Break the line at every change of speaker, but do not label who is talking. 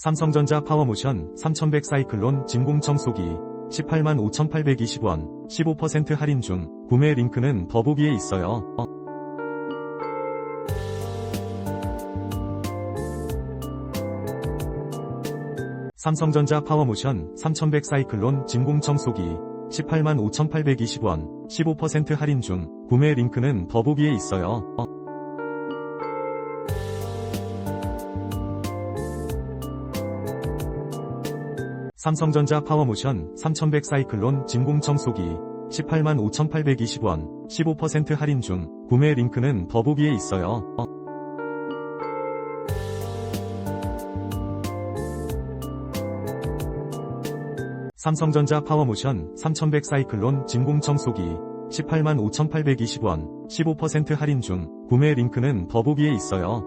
삼성전자 파워모션 3100 싸이클론 진공청소기 185,820원 15% 할인 중. 구매 링크는 더보기에 있어요. 삼성전자 파워모션 3100 싸이클론 진공청소기 185,820원 15% 할인 중. 구매 링크는 더보기에 있어요. 삼성전자 파워모션 3100 싸이클론 진공청소기 185,820원 15% 할인 중. 구매 링크는 더보기에 있어요. 삼성전자 파워모션 3100 싸이클론 진공청소기 185,820원 15% 할인 중. 구매 링크는 더보기에 있어요.